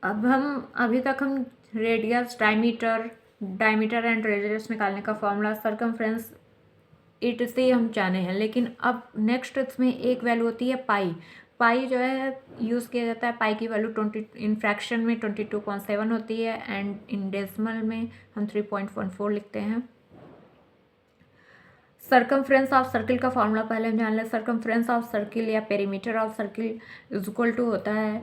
अब हम अभी तक हम रेडियस, डायमीटर एंड रेडियस निकालने का फॉर्मूला, सर्कमफ्रेंस, इट से हम जाने हैं। लेकिन अब नेक्स्ट इसमें एक वैल्यू होती है पाई। पाई जो है यूज़ किया जाता है, पाई की वैल्यू 20 इन फ्रैक्शन में 22.7 होती है एंड इन डेसिमल में हम 3.14 लिखते हैं। सर्कमफ्रेंस ऑफ सर्किल का फॉर्मूला पहले हम जान लें। सर्कमफ्रेंस ऑफ सर्किल या perimeter of circle is equal to होता है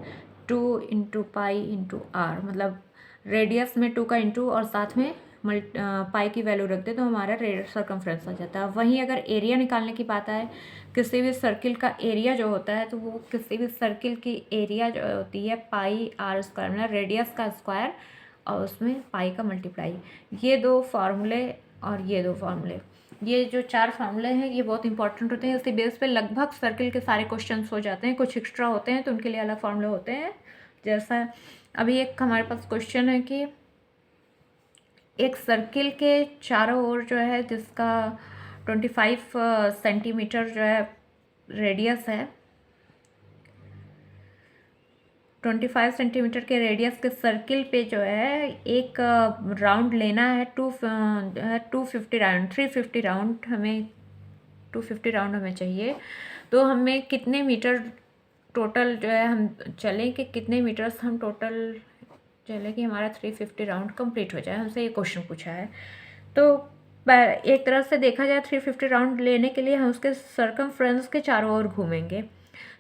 2 इंटू पाई इंटू आर। मतलब रेडियस में 2 का इंटू और साथ में पाई की वैल्यू रख दे तो हमारा सर्कमफ्रेंस आ जाता है। वहीं अगर एरिया निकालने की बात आए, किसी भी सर्किल का एरिया जो होता है तो वो किसी भी सर्किल की एरिया जो होती है पाई आर स्क्वायर, मतलब रेडियस का स्क्वायर और उसमें पाई का मल्टीप्लाई। ये दो फार्मूले और ये दो फार्मूले, ये जो 4 फार्मूले हैं ये बहुत इंपॉर्टेंट होते हैं। इसके बेस पे लगभग सर्किल के सारे क्वेश्चंस हो जाते हैं। कुछ एक्स्ट्रा होते हैं तो उनके लिए अलग फार्मूले होते हैं। जैसा अभी एक हमारे पास क्वेश्चन है कि एक सर्किल के चारों ओर जो है जिसका 25 सेंटीमीटर जो है रेडियस है, 25 सेंटीमीटर के रेडियस के सर्किल पे जो है एक राउंड लेना है 250 राउंड, 350 राउंड हमें 250 राउंड हमें चाहिए। तो हमें कितने मीटर टोटल जो है हम चलें कि कितने मीटर्स हम टोटल चले कि हमारा 350 राउंड कंप्लीट हो जाए, हमसे ये क्वेश्चन पूछा है। तो एक तरह से देखा जाए 350 राउंड लेने के लिए हम उसके सर्कमफ्रेंस के चारों ओर घूमेंगे।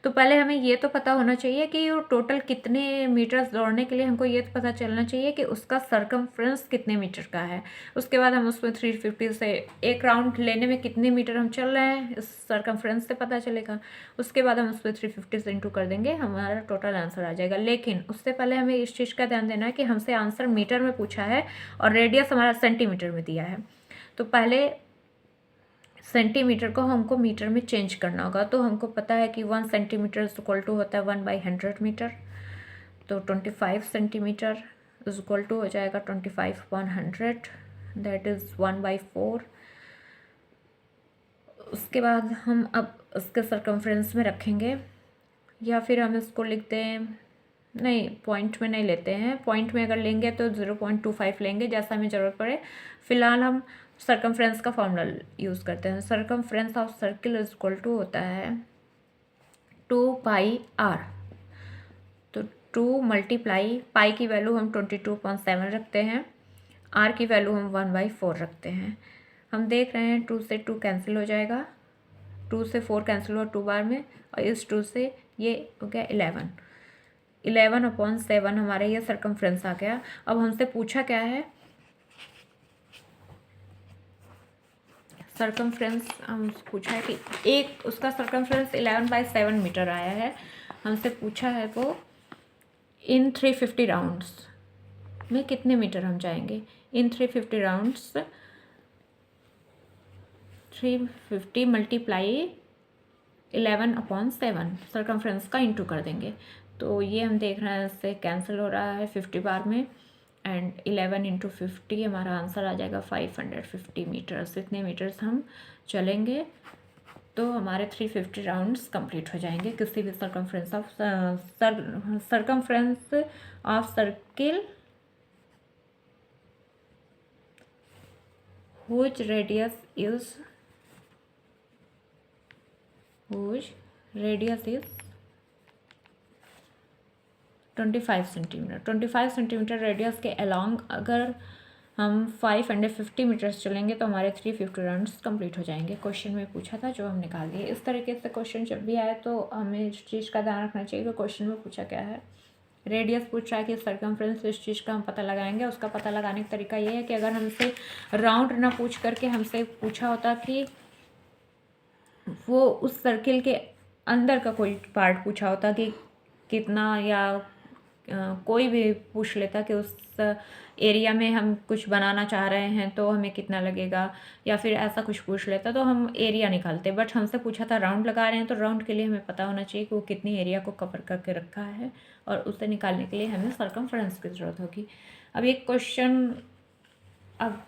तो पहले हमें ये तो पता होना चाहिए कि वो टोटल कितने मीटर्स दौड़ने के लिए हमको ये तो पता चलना चाहिए कि उसका सर्कमफ्रेंस कितने मीटर का है। उसके बाद हम उसमें 350 से एक राउंड लेने में कितने मीटर हम चल रहे हैं इस सर्कमफ्रेंस से पता चलेगा। उसके बाद हम उस पर 350 से इंटू कर देंगे, हमारा टोटल आंसर आ जाएगा। लेकिन उससे पहले हमें इस चीज़ का ध्यान देना है कि हमसे आंसर मीटर में पूछा है और रेडियस हमारा सेंटीमीटर में दिया है। तो पहले सेंटीमीटर को हमको मीटर में चेंज करना होगा। तो हमको पता है कि 1 सेंटीमीटर इज इक्वल टू होता है 1/100 मीटर। तो 25 सेंटीमीटर इज इक्वल टू हो जाएगा 25/100, दैट इज़ 1/4। उसके बाद हम अब उसके सर्कमफ्रेंस में रखेंगे, या फिर हम इसको लिखते हैं, नहीं पॉइंट में नहीं लेते हैं, पॉइंट में अगर लेंगे तो 0.25 लेंगे जैसा हमें ज़रूरत पड़े। फिलहाल हम सर्कमफ्रेंस का फॉर्मूला यूज़ करते हैं। Circumference of circle is equal to होता है 2 पाई आर। तो 2 मल्टीप्लाई पाई की वैल्यू हम 22.7 रखते हैं, आर की वैल्यू हम 1/4 रखते हैं। हम देख रहे हैं 2 से 2 कैंसिल हो जाएगा, 2 से 4 कैंसिल हुआ 2 बार में, और इस 2 से ये हो गया 11/7 हमारा ये सर्कमफ्रेंस आ गया। अब हमसे पूछा क्या है, सर्कमफ्रेंस हम पूछा है कि एक उसका सर्कमफ्रेंस 11/7 मीटर आया है। हमसे पूछा है वो इन 350 राउंड्स में कितने मीटर हम जाएंगे। इन 350 राउंड्स 350 मल्टीप्लाई 11/7 सर्कमफ्रेंस का इंटू कर देंगे। तो ये हम देख रहे हैं इससे कैंसिल हो रहा है 50 बार में, एंड 11 इंटू 50 हमारा आंसर आ जाएगा 550 मीटर्स। इतने मीटर्स हम चलेंगे तो हमारे 350 राउंड्स कंप्लीट हो जाएंगे किसी भी circumference of circle whose radius is 25 centimetre. 25 centimetre radius के अलॉन्ग अगर हम 550 मीटर्स चलेंगे तो हमारे 350 राउंड्स कंप्लीट हो जाएंगे। क्वेश्चन में पूछा था जो हम निकाल दिए। इस तरीके से क्वेश्चन जब भी आए तो हमें इस चीज़ का ध्यान रखना चाहिए कि क्वेश्चन में पूछा क्या है। रेडियस पूछ रहा है कि सर्कमफ्रेंस, इस चीज़ का हम पता लगाएंगे। उसका पता लगाने का तरीका ये है कि अगर हमसे राउंड ना पूछ करके हमसे पूछा होता कि वो उस सर्किल के अंदर का कोई पार्ट पूछा होता कि कितना, या कोई भी पूछ लेता कि उस एरिया में हम कुछ बनाना चाह रहे हैं तो हमें कितना लगेगा, या फिर ऐसा कुछ पूछ लेता तो हम एरिया निकालते। बट हमसे पूछा था राउंड लगा रहे हैं तो राउंड के लिए हमें पता होना चाहिए कि वो कितनी एरिया को कवर करके रखा है, और उसे निकालने के लिए हमें सर्कमफ्रेंस की ज़रूरत होगी। अब एक क्वेश्चन अब